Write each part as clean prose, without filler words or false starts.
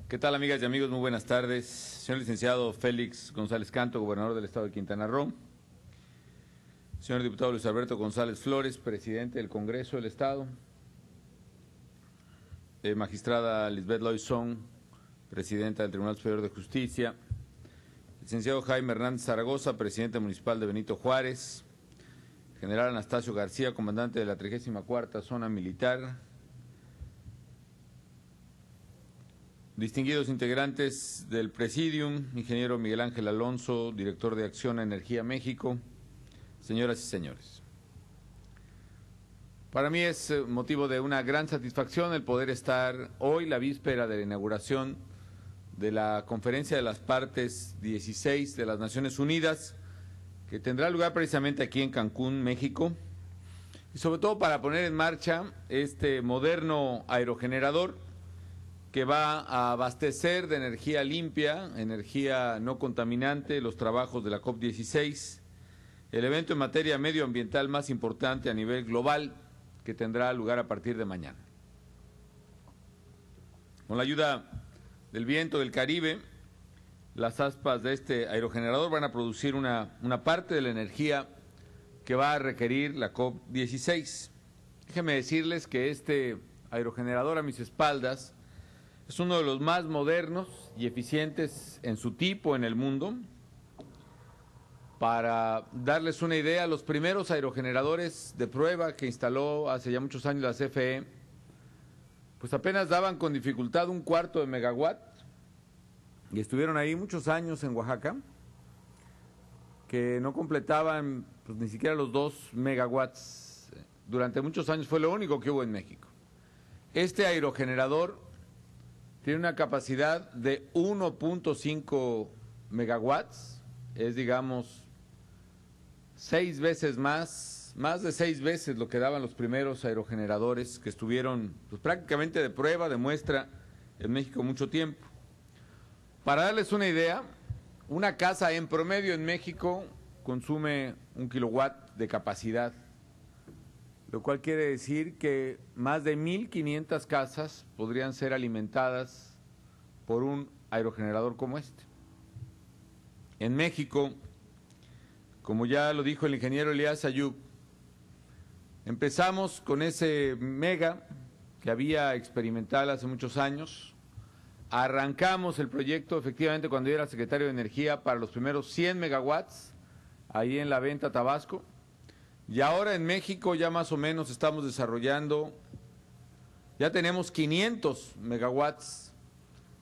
¿Qué tal, amigas y amigos? Muy buenas tardes. Señor licenciado Félix González Canto, gobernador del estado de Quintana Roo. Señor diputado Luis Alberto González Flores, presidente del Congreso del Estado. Magistrada Lisbeth Loizón, presidenta del Tribunal Superior de Justicia. Licenciado Jaime Hernández Zaragoza, presidente municipal de Benito Juárez. General Anastasio García, comandante de la 34ª Zona Militar. Distinguidos integrantes del Presidium, ingeniero Miguel Ángel Alonso, director de Acción a Energía México, señoras y señores. Para mí es motivo de una gran satisfacción el poder estar hoy, la víspera de la inauguración de la Conferencia de las Partes 16 de las Naciones Unidas, que tendrá lugar precisamente aquí en Cancún, México, y sobre todo para poner en marcha este moderno aerogenerador que va a abastecer de energía limpia, energía no contaminante, los trabajos de la COP16, el evento en materia medioambiental más importante a nivel global que tendrá lugar a partir de mañana. Con la ayuda del viento del Caribe, las aspas de este aerogenerador van a producir una parte de la energía que va a requerir la COP16. Déjenme decirles que este aerogenerador a mis espaldas es uno de los más modernos y eficientes en su tipo en el mundo. Para darles una idea, los primeros aerogeneradores de prueba que instaló hace ya muchos años la CFE, pues apenas daban con dificultad 1/4 de megawatt, y estuvieron ahí muchos años en Oaxaca, que no completaban pues, ni siquiera los 2 megawatts. Durante muchos años fue lo único que hubo en México. Este aerogenerador tiene una capacidad de 1.5 megawatts, es digamos 6 veces más de 6 veces lo que daban los primeros aerogeneradores que estuvieron pues, prácticamente de prueba, de muestra en México mucho tiempo. Para darles una idea, una casa en promedio en México consume 1 kilowatt de capacidad, lo cual quiere decir que más de 1,500 casas podrían ser alimentadas por un aerogenerador como este. En México, como ya lo dijo el ingeniero Elías Ayub, empezamos con ese mega que había experimentado hace muchos años, arrancamos el proyecto efectivamente cuando yo era secretario de Energía para los primeros 100 megawatts, ahí en La Venta, Tabasco. Y ahora en México ya más o menos estamos desarrollando, ya tenemos 500 megawatts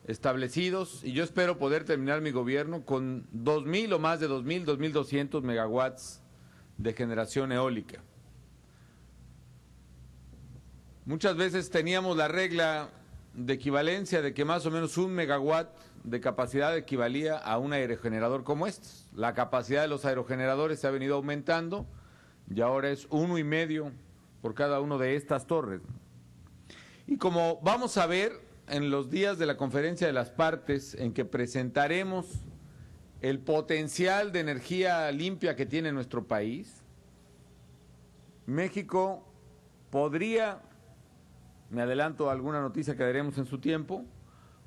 establecidos y yo espero poder terminar mi gobierno con 2,000 o más de 2,000, 2,200 megawatts de generación eólica. Muchas veces teníamos la regla de equivalencia de que más o menos 1 megawatt de capacidad equivalía a un aerogenerador como este. La capacidad de los aerogeneradores se ha venido aumentando y ahora es 1,5 por cada una de estas torres. Y como vamos a ver en los días de la Conferencia de las Partes, en que presentaremos el potencial de energía limpia que tiene nuestro país, México podría, me adelanto a alguna noticia que daremos en su tiempo,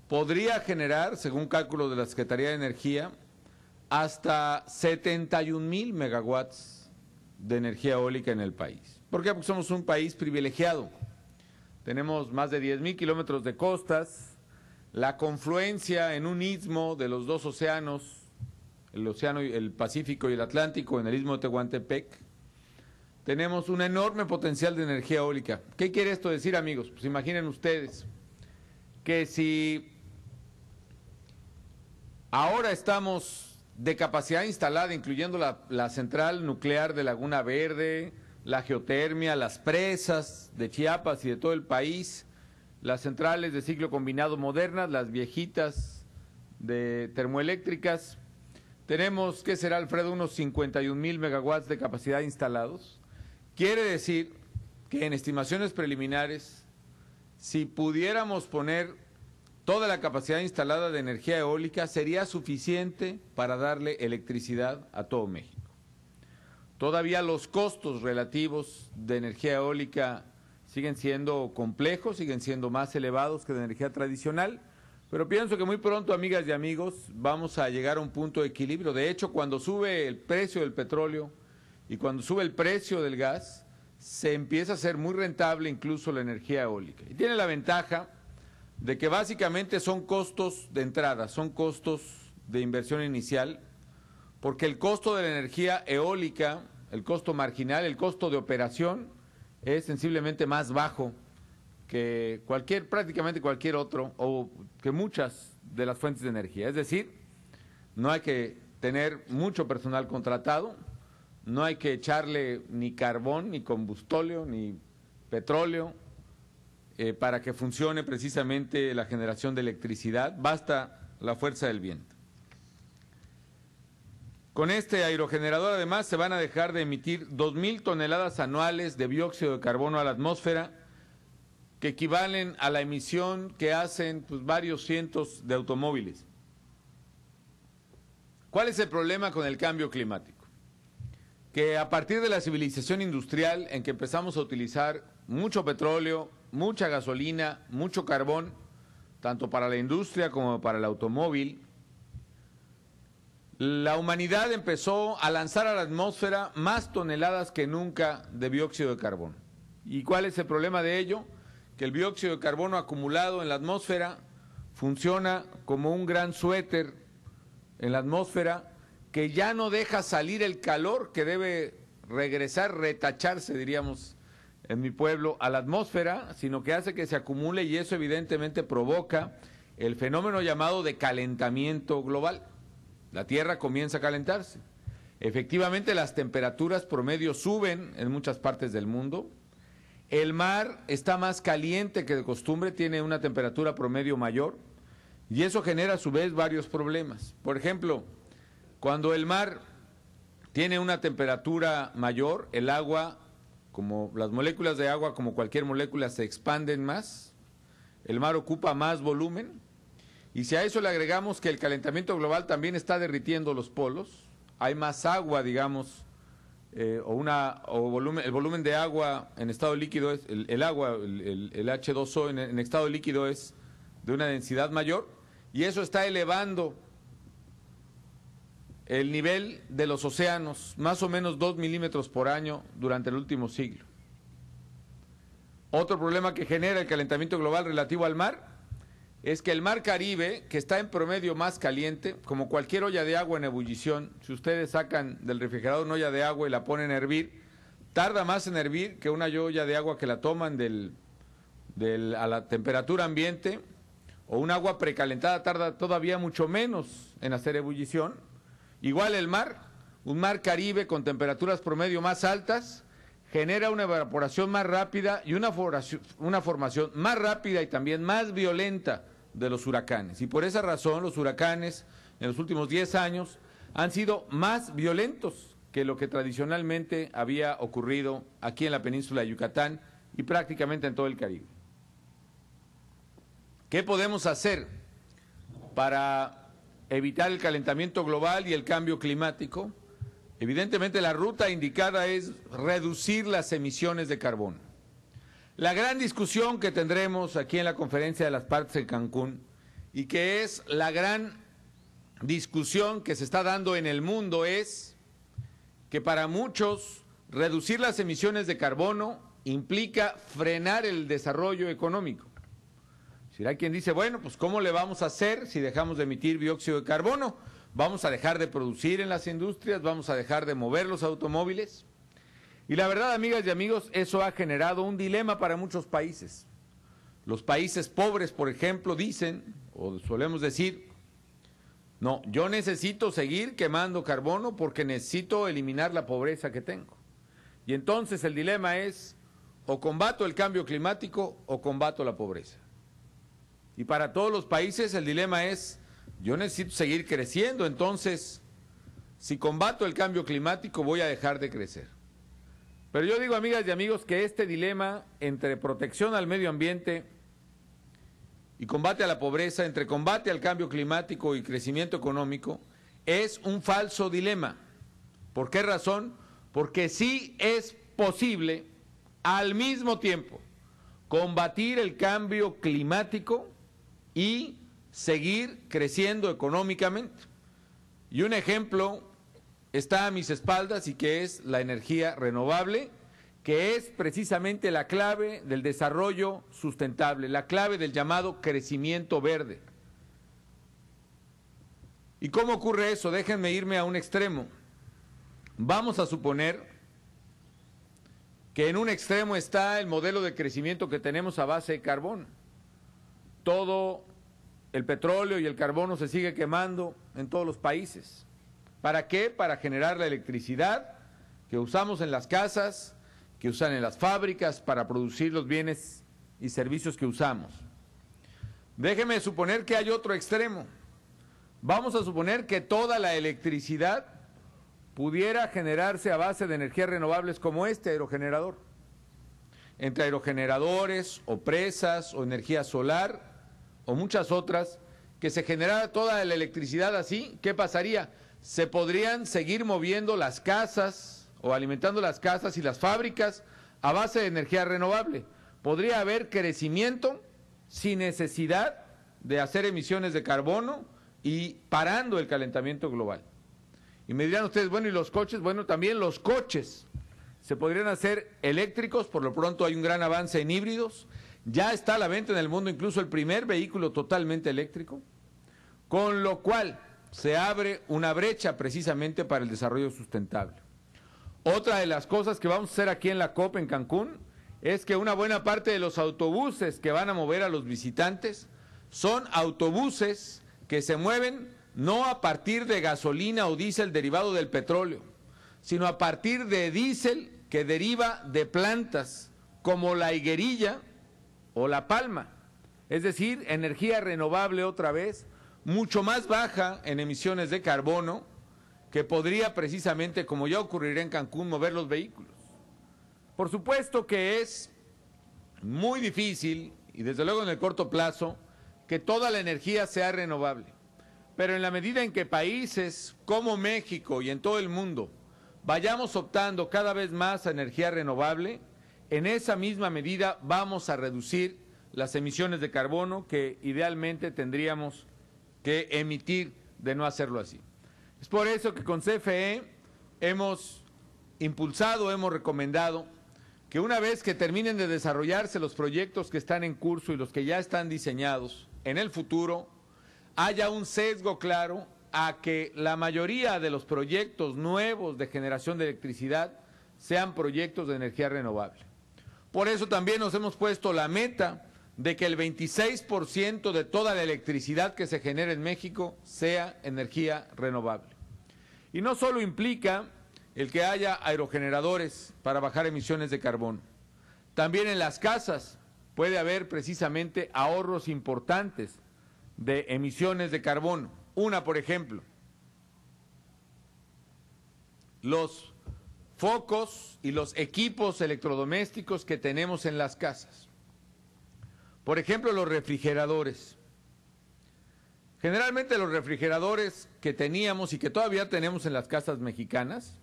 podría generar, según cálculo de la Secretaría de Energía, hasta 71,000 megawatts de energía eólica en el país. ¿Por qué? Porque somos un país privilegiado. Tenemos más de 10,000 kilómetros de costas, la confluencia en un istmo de los dos océanos, el Pacífico y el Atlántico, en el istmo de Tehuantepec. Tenemos un enorme potencial de energía eólica. ¿Qué quiere esto decir, amigos? Pues imaginen ustedes que si ahora estamos de capacidad instalada, incluyendo la central nuclear de Laguna Verde, la geotermia, las presas de Chiapas y de todo el país, las centrales de ciclo combinado modernas, las viejitas de termoeléctricas. Tenemos, ¿qué será, Alfredo? Unos 51,000 megawatts de capacidad instalados. Quiere decir que en estimaciones preliminares, si pudiéramos poner toda la capacidad instalada de energía eólica, sería suficiente para darle electricidad a todo México. Todavía los costos relativos de energía eólica siguen siendo complejos, siguen siendo más elevados que de energía tradicional, Pero pienso que muy pronto, amigas y amigos, vamos a llegar a un punto de equilibrio. De hecho, cuando sube el precio del petróleo y cuando sube el precio del gas, se empieza a hacer muy rentable incluso la energía eólica. Y tiene la ventaja de que básicamente son costos de entrada, son costos de inversión inicial, porque el costo de la energía eólica, el costo marginal, el costo de operación, es sensiblemente más bajo que prácticamente cualquier otro, o que muchas de las fuentes de energía. Es decir, no hay que tener mucho personal contratado, no hay que echarle ni carbón, ni combustóleo, ni petróleo, para que funcione precisamente la generación de electricidad, basta la fuerza del viento. Con este aerogenerador además se van a dejar de emitir 2.000 toneladas anuales de dióxido de carbono a la atmósfera, que equivalen a la emisión que hacen varios cientos de automóviles. ¿Cuál es el problema con el cambio climático? Que a partir de la civilización industrial, en que empezamos a utilizar mucho petróleo, mucha gasolina, mucho carbón, tanto para la industria como para el automóvil, la humanidad empezó a lanzar a la atmósfera más toneladas que nunca de dióxido de carbono. ¿Y cuál es el problema de ello? Que el dióxido de carbono acumulado en la atmósfera funciona como un gran suéter en la atmósfera que ya no deja salir el calor que debe regresar, retacharse, diríamos en mi pueblo, a la atmósfera, sino que hace que se acumule, y eso evidentemente provoca el fenómeno llamado de calentamiento global. La Tierra comienza a calentarse. Efectivamente, las temperaturas promedio suben en muchas partes del mundo. El mar está más caliente que de costumbre, tiene una temperatura promedio mayor, y eso genera a su vez varios problemas. Por ejemplo, cuando el mar tiene una temperatura mayor, el agua, como las moléculas de agua, como cualquier molécula, se expanden más, el mar ocupa más volumen, y si a eso le agregamos que el calentamiento global también está derritiendo los polos, hay más agua, digamos, el volumen de agua en estado líquido, el H2O en estado líquido es de una densidad mayor, y eso está elevando el nivel de los océanos más o menos 2 milímetros por año durante el último siglo. Otro problema que genera el calentamiento global relativo al mar es que el mar Caribe, que está en promedio más caliente, como cualquier olla de agua en ebullición, si ustedes sacan del refrigerador una olla de agua y la ponen a hervir, tarda más en hervir que una olla de agua que la toman a la temperatura ambiente, o un agua precalentada tarda todavía mucho menos en hacer ebullición. Igual el mar, un mar Caribe con temperaturas promedio más altas, genera una evaporación más rápida y una formación más rápida y también más violenta de los huracanes. Y por esa razón los huracanes en los últimos 10 años han sido más violentos que lo que tradicionalmente había ocurrido aquí en la península de Yucatán y prácticamente en todo el Caribe. ¿Qué podemos hacer para evitar el calentamiento global y el cambio climático? Evidentemente la ruta indicada es reducir las emisiones de carbono. La gran discusión que tendremos aquí en la Conferencia de las Partes en Cancún, y que es la gran discusión que se está dando en el mundo, es que para muchos reducir las emisiones de carbono implica frenar el desarrollo económico. Si hay quien dice, bueno, pues ¿cómo le vamos a hacer si dejamos de emitir dióxido de carbono? ¿Vamos a dejar de producir en las industrias? ¿Vamos a dejar de mover los automóviles? Y la verdad, amigas y amigos, eso ha generado un dilema para muchos países. Los países pobres, por ejemplo, dicen, o solemos decir, no, yo necesito seguir quemando carbono porque necesito eliminar la pobreza que tengo. Y entonces el dilema es, o combato el cambio climático o combato la pobreza. Y para todos los países el dilema es, yo necesito seguir creciendo, entonces, si combato el cambio climático, voy a dejar de crecer. Pero yo digo, amigas y amigos, que este dilema entre protección al medio ambiente y combate a la pobreza, entre combate al cambio climático y crecimiento económico, es un falso dilema. ¿Por qué razón? Porque sí es posible, al mismo tiempo, combatir el cambio climático y seguir creciendo económicamente. Y un ejemplo está a mis espaldas y que es la energía renovable, que es precisamente la clave del desarrollo sustentable, la clave del llamado crecimiento verde. ¿Y cómo ocurre eso? Déjenme irme a un extremo. Vamos a suponer que en un extremo está el modelo de crecimiento que tenemos a base de carbón. Todo el petróleo y el carbono se sigue quemando en todos los países. ¿Para qué? Para generar la electricidad que usamos en las casas, que usan en las fábricas, para producir los bienes y servicios que usamos. Déjeme suponer que hay otro extremo. Vamos a suponer que toda la electricidad pudiera generarse a base de energías renovables como este aerogenerador. Entre aerogeneradores o presas o energía solar o muchas otras, que se generara toda la electricidad así, ¿qué pasaría? Se podrían seguir moviendo las casas o alimentando las casas y las fábricas a base de energía renovable. Podría haber crecimiento sin necesidad de hacer emisiones de carbono y parando el calentamiento global. Y me dirán ustedes, bueno, ¿y los coches? Bueno, también los coches se podrían hacer eléctricos, por lo pronto hay un gran avance en híbridos, ya está a la venta en el mundo incluso el primer vehículo totalmente eléctrico, con lo cual se abre una brecha precisamente para el desarrollo sustentable. Otra de las cosas que vamos a hacer aquí en la COP en Cancún es que una buena parte de los autobuses que van a mover a los visitantes son autobuses que se mueven no a partir de gasolina o diésel derivado del petróleo, sino a partir de diésel que deriva de plantas como la higuerilla o la palma, es decir, energía renovable otra vez, mucho más baja en emisiones de carbono, que podría precisamente, como ya ocurrirá en Cancún, mover los vehículos. Por supuesto que es muy difícil, y desde luego en el corto plazo, que toda la energía sea renovable. Pero en la medida en que países como México y en todo el mundo vayamos optando cada vez más a energía renovable, en esa misma medida vamos a reducir las emisiones de carbono que idealmente tendríamos que emitir de no hacerlo así. Es por eso que con CFE hemos impulsado, hemos recomendado que una vez que terminen de desarrollarse los proyectos que están en curso y los que ya están diseñados, en el futuro haya un sesgo claro a que la mayoría de los proyectos nuevos de generación de electricidad sean proyectos de energía renovable. Por eso también nos hemos puesto la meta de que el 26% de toda la electricidad que se genere en México sea energía renovable. Y no solo implica el que haya aerogeneradores para bajar emisiones de carbono, también en las casas puede haber precisamente ahorros importantes de emisiones de carbono. Una, por ejemplo, los focos y los equipos electrodomésticos que tenemos en las casas. Por ejemplo, los refrigeradores. Generalmente los refrigeradores que teníamos y que todavía tenemos en las casas mexicanas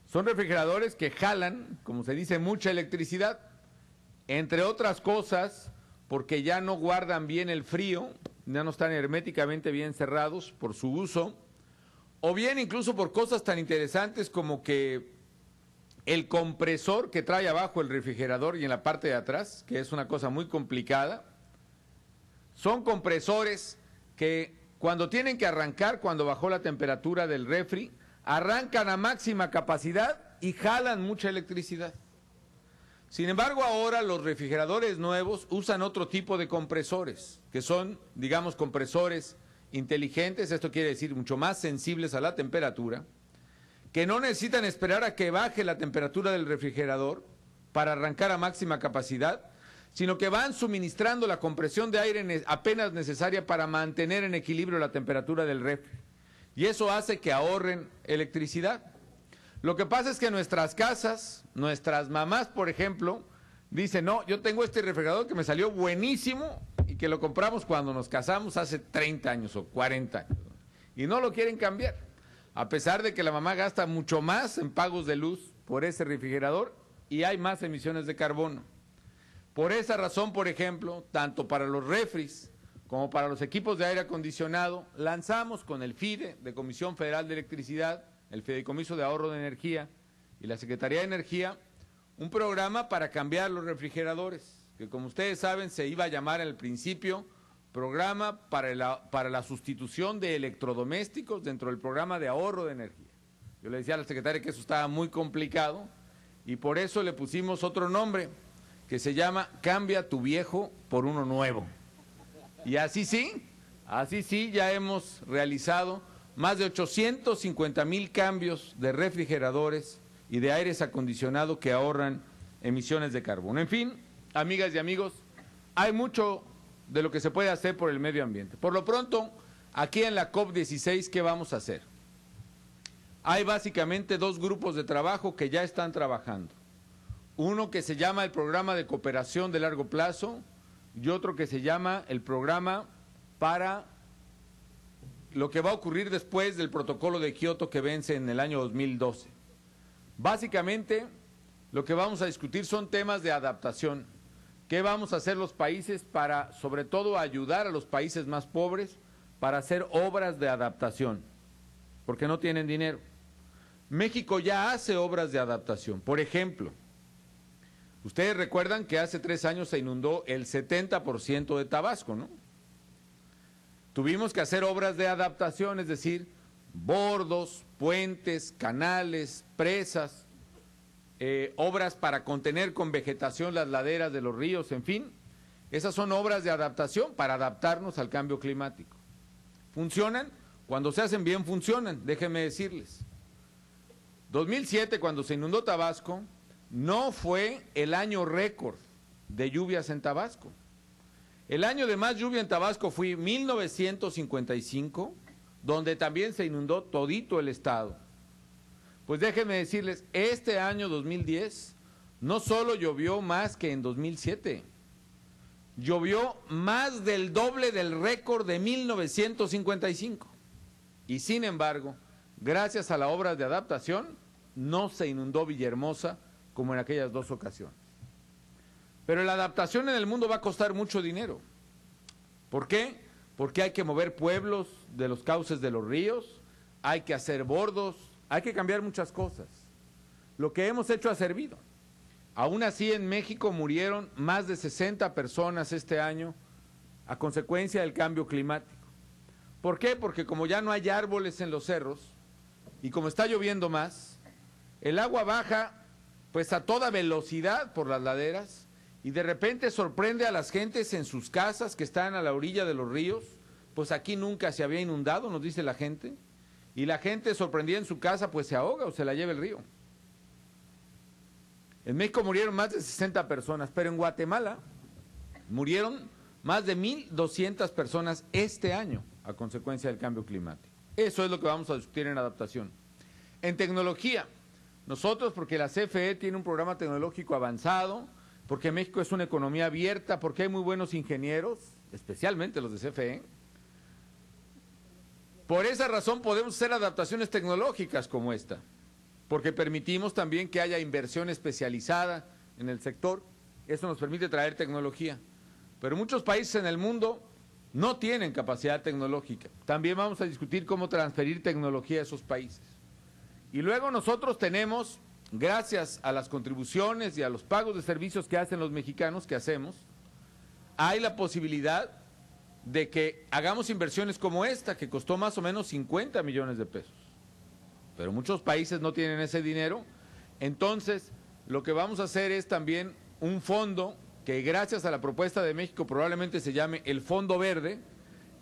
son refrigeradores que jalan, como se dice, mucha electricidad, entre otras cosas porque ya no guardan bien el frío, ya no están herméticamente bien cerrados por su uso, o bien incluso por cosas tan interesantes como que el compresor que trae abajo el refrigerador y en la parte de atrás, que es una cosa muy complicada, son compresores que cuando tienen que arrancar, cuando bajó la temperatura del refri, arrancan a máxima capacidad y jalan mucha electricidad. Sin embargo, ahora los refrigeradores nuevos usan otro tipo de compresores, que son, digamos, compresores inteligentes, esto quiere decir mucho más sensibles a la temperatura, que no necesitan esperar a que baje la temperatura del refrigerador para arrancar a máxima capacidad, sino que van suministrando la compresión de aire apenas necesaria para mantener en equilibrio la temperatura del refri. Y eso hace que ahorren electricidad. Lo que pasa es que nuestras casas, nuestras mamás, por ejemplo, dicen, no, yo tengo este refrigerador que me salió buenísimo y que lo compramos cuando nos casamos hace 30 años o 40 años. Y no lo quieren cambiar, a pesar de que la mamá gasta mucho más en pagos de luz por ese refrigerador y hay más emisiones de carbono. Por esa razón, por ejemplo, tanto para los refris como para los equipos de aire acondicionado, lanzamos con el FIDE, de Comisión Federal de Electricidad, el Fideicomiso de Ahorro de Energía y la Secretaría de Energía, un programa para cambiar los refrigeradores, que como ustedes saben se iba a llamar al principio Programa para la Sustitución de Electrodomésticos dentro del programa de ahorro de energía. Yo le decía a la secretaria que eso estaba muy complicado y por eso le pusimos otro nombre, que se llama Cambia tu viejo por uno nuevo. Y así sí, ya hemos realizado más de 850,000 cambios de refrigeradores y de aires acondicionados que ahorran emisiones de carbono. En fin, amigas y amigos, hay mucho de lo que se puede hacer por el medio ambiente. Por lo pronto, aquí en la COP16, ¿qué vamos a hacer? Hay básicamente dos grupos de trabajo que ya están trabajando. Uno que se llama el Programa de Cooperación de Largo Plazo y otro que se llama el Programa para lo que va a ocurrir después del Protocolo de Kioto que vence en el año 2012. Básicamente, lo que vamos a discutir son temas de adaptación. ¿Qué vamos a hacer los países para, sobre todo, ayudar a los países más pobres para hacer obras de adaptación? Porque no tienen dinero. México ya hace obras de adaptación. Por ejemplo, ustedes recuerdan que hace 3 años se inundó el 70% de Tabasco, ¿no? Tuvimos que hacer obras de adaptación, es decir, bordos, puentes, canales, presas, obras para contener con vegetación las laderas de los ríos, en fin. Esas son obras de adaptación para adaptarnos al cambio climático. ¿Funcionan? Cuando se hacen bien funcionan, déjenme decirles. 2007, cuando se inundó Tabasco, no fue el año récord de lluvias en Tabasco. El año de más lluvia en Tabasco fue 1955, donde también se inundó todito el estado. Pues déjenme decirles, este año 2010 no solo llovió más que en 2007, llovió más del doble del récord de 1955. Y sin embargo, gracias a las obras de adaptación, no se inundó Villahermosa como en aquellas 2 ocasiones. Pero la adaptación en el mundo va a costar mucho dinero. ¿Por qué? Porque hay que mover pueblos de los cauces de los ríos, hay que hacer bordos, hay que cambiar muchas cosas. Lo que hemos hecho ha servido. Aún así, en México murieron más de 60 personas este año a consecuencia del cambio climático. ¿Por qué? Porque como ya no hay árboles en los cerros y como está lloviendo más, el agua baja pues a toda velocidad por las laderas y de repente sorprende a las gentes en sus casas que están a la orilla de los ríos. Pues aquí nunca se había inundado, nos dice la gente, y la gente sorprendida en su casa pues se ahoga o se la lleva el río. En México murieron más de 60 personas, pero en Guatemala murieron más de 1,200 personas este año a consecuencia del cambio climático. Eso es lo que vamos a discutir en adaptación. En tecnología, nosotros, porque la CFE tiene un programa tecnológico avanzado, porque México es una economía abierta, porque hay muy buenos ingenieros, especialmente los de CFE, por esa razón podemos hacer adaptaciones tecnológicas como esta, porque permitimos también que haya inversión especializada en el sector. Eso nos permite traer tecnología. Pero muchos países en el mundo no tienen capacidad tecnológica. También vamos a discutir cómo transferir tecnología a esos países. Y luego nosotros tenemos, gracias a las contribuciones y a los pagos de servicios que hacen los mexicanos, que hacemos, hay la posibilidad de que hagamos inversiones como esta, que costó más o menos 50 millones de pesos. Pero muchos países no tienen ese dinero. Entonces, lo que vamos a hacer es también un fondo que gracias a la propuesta de México probablemente se llame el Fondo Verde,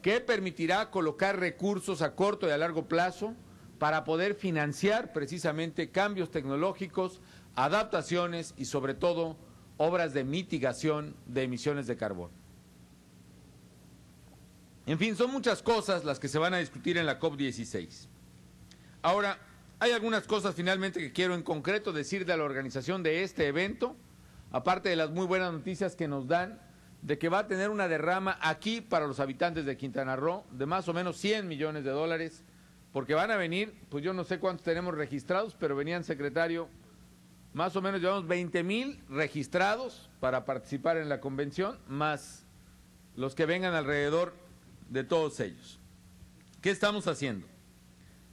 que permitirá colocar recursos a corto y a largo plazo para poder financiar precisamente cambios tecnológicos, adaptaciones y sobre todo obras de mitigación de emisiones de carbono. En fin, son muchas cosas las que se van a discutir en la COP16. Ahora, hay algunas cosas finalmente que quiero en concreto decir de la organización de este evento, aparte de las muy buenas noticias que nos dan de que va a tener una derrama aquí para los habitantes de Quintana Roo de más o menos 100 millones de dólares, porque van a venir, pues yo no sé cuántos tenemos registrados, pero venían, secretario, más o menos llevamos 20,000 registrados para participar en la convención, más los que vengan alrededor de todos ellos. ¿Qué estamos haciendo?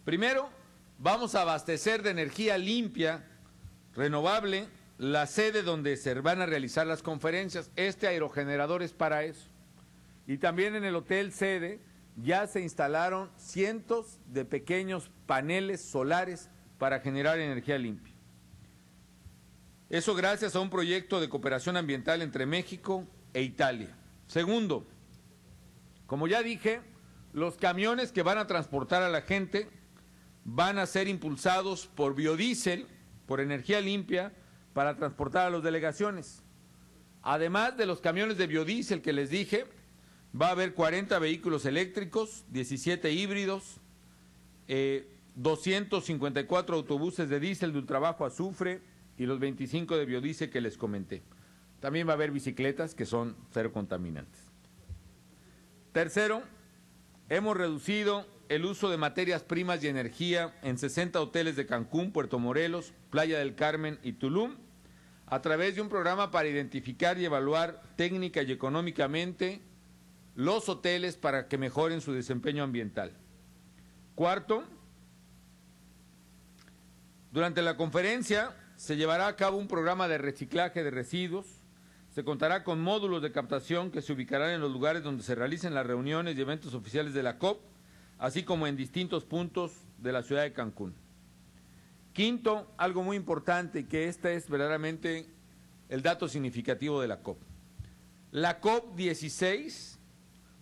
Primero, vamos a abastecer de energía limpia, renovable, la sede donde se van a realizar las conferencias. Este aerogenerador es para eso. Y también en el hotel sede ya se instalaron cientos de pequeños paneles solares para generar energía limpia. Eso gracias a un proyecto de cooperación ambiental entre México e Italia. Segundo, como ya dije, los camiones que van a transportar a la gente van a ser impulsados por biodiesel, por energía limpia, para transportar a las delegaciones. Además de los camiones de biodiesel que les dije, va a haber 40 vehículos eléctricos, 17 híbridos, 254 autobuses de diésel de ultrabajo azufre y los 25 de biodiesel que les comenté. También va a haber bicicletas que son cero contaminantes. Tercero, hemos reducido el uso de materias primas y energía en 60 hoteles de Cancún, Puerto Morelos, Playa del Carmen y Tulum, a través de un programa para identificar y evaluar técnica y económicamente los hoteles para que mejoren su desempeño ambiental. Cuarto, durante la conferencia se llevará a cabo un programa de reciclaje de residuos. Se contará con módulos de captación que se ubicarán en los lugares donde se realicen las reuniones y eventos oficiales de la COP, así como en distintos puntos de la ciudad de Cancún. Quinto, algo muy importante, y que este es verdaderamente el dato significativo de la COP. La COP16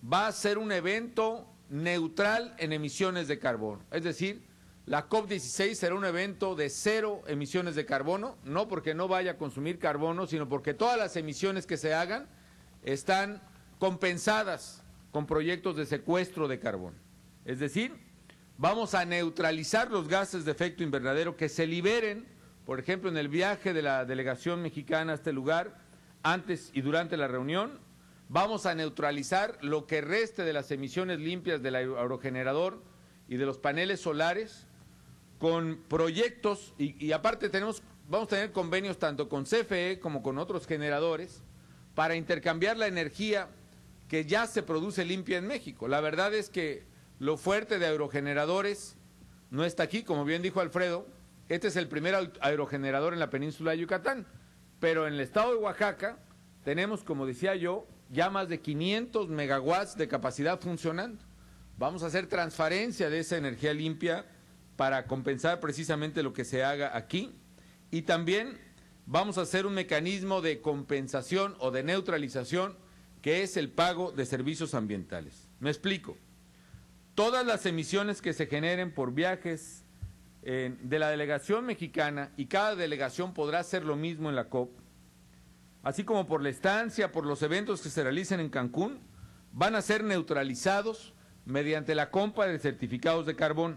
va a ser un evento neutral en emisiones de carbono. Es decir, la COP16 será un evento de cero emisiones de carbono, no porque no vaya a consumir carbono, sino porque todas las emisiones que se hagan están compensadas con proyectos de secuestro de carbono. Es decir, vamos a neutralizar los gases de efecto invernadero que se liberen, por ejemplo, en el viaje de la delegación mexicana a este lugar, antes y durante la reunión. Vamos a neutralizar lo que reste de las emisiones limpias del aerogenerador y de los paneles solares con proyectos, y aparte vamos a tener convenios tanto con CFE como con otros generadores para intercambiar la energía que ya se produce limpia en México. La verdad es que lo fuerte de aerogeneradores no está aquí, como bien dijo Alfredo. Este es el primer aerogenerador en la península de Yucatán, pero en el estado de Oaxaca tenemos, como decía yo, ya más de 500 megawatts de capacidad funcionando. Vamos a hacer transferencia de esa energía limpia para compensar precisamente lo que se haga aquí, y también vamos a hacer un mecanismo de compensación o de neutralización, que es el pago de servicios ambientales. Me explico. Todas las emisiones que se generen por viajes de la delegación mexicana, y cada delegación podrá hacer lo mismo en la COP, así como por la estancia, por los eventos que se realicen en Cancún, van a ser neutralizados mediante la compra de certificados de carbono.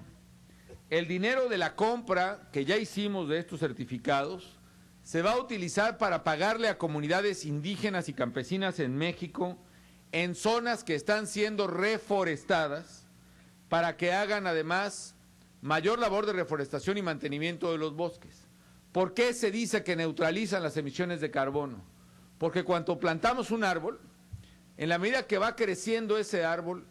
El dinero de la compra que ya hicimos de estos certificados se va a utilizar para pagarle a comunidades indígenas y campesinas en México, en zonas que están siendo reforestadas, para que hagan además mayor labor de reforestación y mantenimiento de los bosques. ¿Por qué se dice que neutralizan las emisiones de carbono? Porque cuando plantamos un árbol, en la medida que va creciendo ese árbol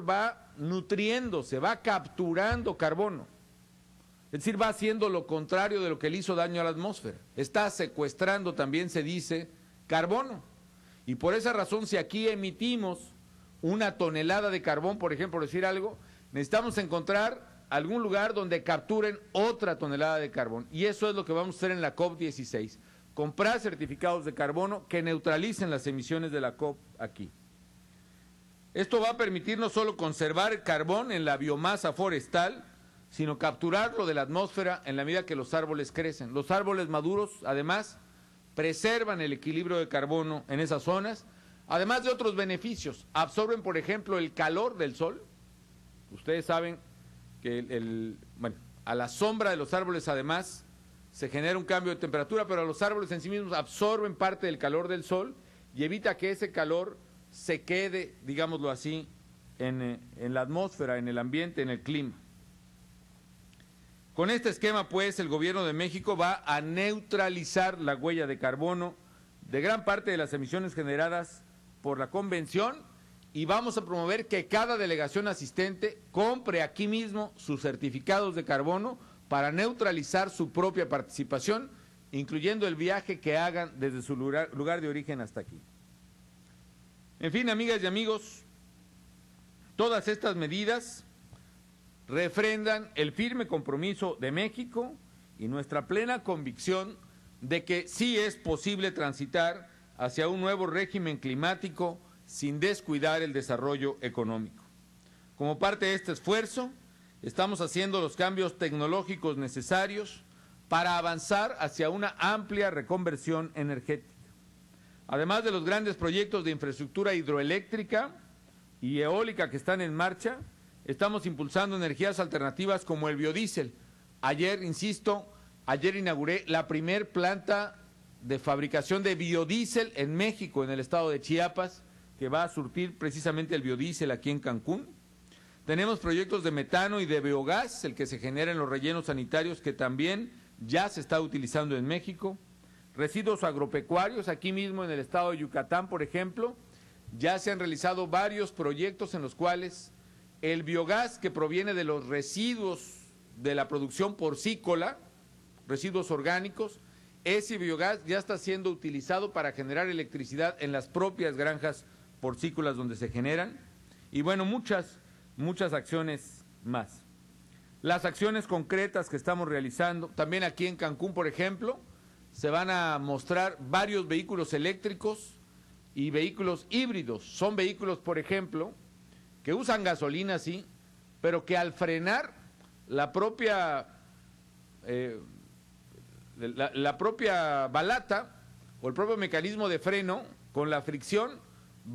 va nutriéndose, va capturando carbono. Es decir, va haciendo lo contrario de lo que le hizo daño a la atmósfera. Está secuestrando, también se dice, carbono. Y por esa razón, si aquí emitimos 1 tonelada de carbón, por ejemplo, decir algo, necesitamos encontrar algún lugar donde capturen otra tonelada de carbón. Y eso es lo que vamos a hacer en la COP16. Comprar certificados de carbono que neutralicen las emisiones de la COP aquí. Esto va a permitir no solo conservar el carbón en la biomasa forestal, sino capturarlo de la atmósfera en la medida que los árboles crecen. Los árboles maduros, además, preservan el equilibrio de carbono en esas zonas, además de otros beneficios. Absorben, por ejemplo, el calor del sol. Ustedes saben que a la sombra de los árboles, además, se genera un cambio de temperatura, pero los árboles en sí mismos absorben parte del calor del sol y evita que ese calor se quede, digámoslo así, en la atmósfera, en el ambiente, en el clima. Con este esquema, pues, el gobierno de México va a neutralizar la huella de carbono de gran parte de las emisiones generadas por la convención y vamos a promover que cada delegación asistente compre aquí mismo sus certificados de carbono para neutralizar su propia participación, incluyendo el viaje que hagan desde su lugar de origen hasta aquí. En fin, amigas y amigos, todas estas medidas refrendan el firme compromiso de México y nuestra plena convicción de que sí es posible transitar hacia un nuevo régimen climático sin descuidar el desarrollo económico. Como parte de este esfuerzo, estamos haciendo los cambios tecnológicos necesarios para avanzar hacia una amplia reconversión energética. Además de los grandes proyectos de infraestructura hidroeléctrica y eólica que están en marcha, estamos impulsando energías alternativas como el biodiesel. Ayer inauguré la primer planta de fabricación de biodiesel en México, en el estado de Chiapas, que va a surtir precisamente el biodiesel aquí en Cancún. Tenemos proyectos de metano y de biogás, el que se genera en los rellenos sanitarios, que también ya se está utilizando en México. Residuos agropecuarios, aquí mismo en el estado de Yucatán, por ejemplo, ya se han realizado varios proyectos en los cuales el biogás que proviene de los residuos de la producción porcícola, residuos orgánicos, ese biogás ya está siendo utilizado para generar electricidad en las propias granjas porcícolas donde se generan, y bueno, muchas acciones más. Las acciones concretas que estamos realizando, también aquí en Cancún, por ejemplo, se van a mostrar varios vehículos eléctricos y vehículos híbridos. Son vehículos, por ejemplo, que usan gasolina, sí, pero que al frenar la propia balata o el propio mecanismo de freno con la fricción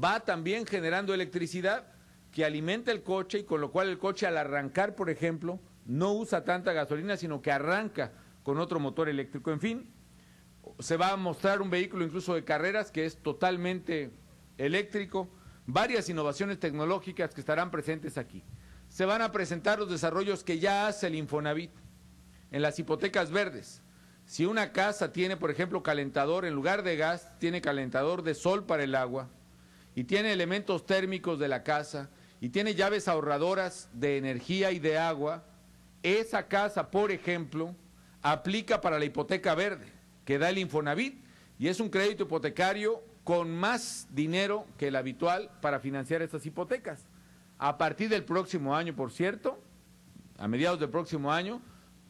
va también generando electricidad que alimenta el coche, y con lo cual el coche al arrancar, por ejemplo, no usa tanta gasolina, sino que arranca con otro motor eléctrico. En fin, se va a mostrar un vehículo incluso de carreras que es totalmente eléctrico, varias innovaciones tecnológicas que estarán presentes aquí. Se van a presentar los desarrollos que ya hace el Infonavit en las hipotecas verdes. Si una casa tiene, por ejemplo, calentador, en lugar de gas, tiene calentador de sol para el agua, y tiene elementos térmicos de la casa, y tiene llaves ahorradoras de energía y de agua, esa casa, por ejemplo, aplica para la hipoteca verde que da el Infonavit, y es un crédito hipotecario con más dinero que el habitual para financiar estas hipotecas. A partir del próximo año, por cierto, a mediados del próximo año,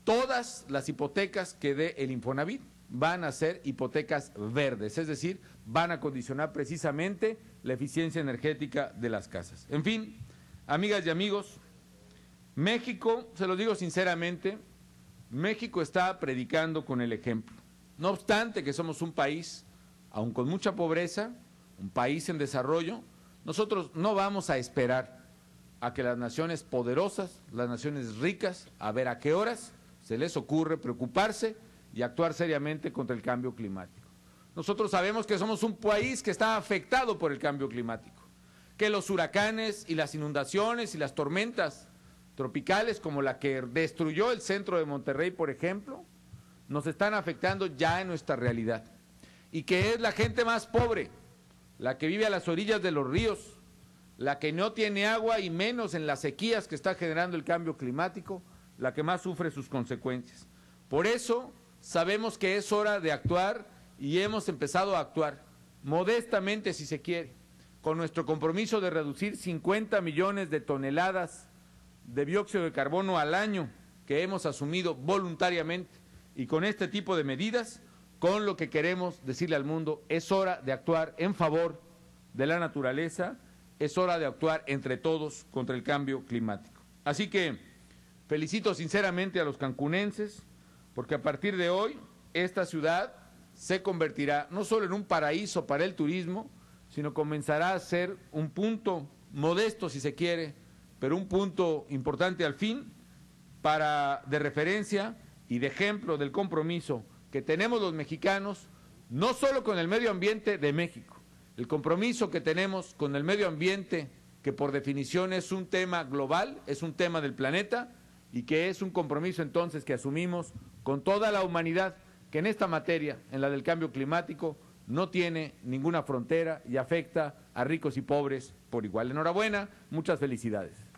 todas las hipotecas que dé el Infonavit van a ser hipotecas verdes, es decir, van a condicionar precisamente la eficiencia energética de las casas. En fin, amigas y amigos, México, se los digo sinceramente, México está predicando con el ejemplo. No obstante que somos un país, aun con mucha pobreza, un país en desarrollo, nosotros no vamos a esperar a que las naciones poderosas, las naciones ricas, a ver a qué horas se les ocurre preocuparse y actuar seriamente contra el cambio climático. Nosotros sabemos que somos un país que está afectado por el cambio climático, que los huracanes y las inundaciones y las tormentas tropicales, como la que destruyó el centro de Monterrey, por ejemplo, nos están afectando ya en nuestra realidad, y que es la gente más pobre, la que vive a las orillas de los ríos, la que no tiene agua y menos en las sequías que está generando el cambio climático, la que más sufre sus consecuencias. Por eso sabemos que es hora de actuar, y hemos empezado a actuar, modestamente si se quiere, con nuestro compromiso de reducir 50 millones de toneladas de dióxido de carbono al año que hemos asumido voluntariamente, y con este tipo de medidas, con lo que queremos decirle al mundo, es hora de actuar en favor de la naturaleza, es hora de actuar entre todos contra el cambio climático. Así que felicito sinceramente a los cancunenses, porque a partir de hoy esta ciudad se convertirá no solo en un paraíso para el turismo, sino comenzará a ser un punto modesto si se quiere, pero un punto importante al fin de referencia y de ejemplo del compromiso que tenemos los mexicanos, no solo con el medio ambiente de México, el compromiso que tenemos con el medio ambiente, que por definición es un tema global, es un tema del planeta, y que es un compromiso entonces que asumimos con toda la humanidad, que en esta materia, en la del cambio climático, no tiene ninguna frontera y afecta a ricos y pobres por igual. Enhorabuena, muchas felicidades.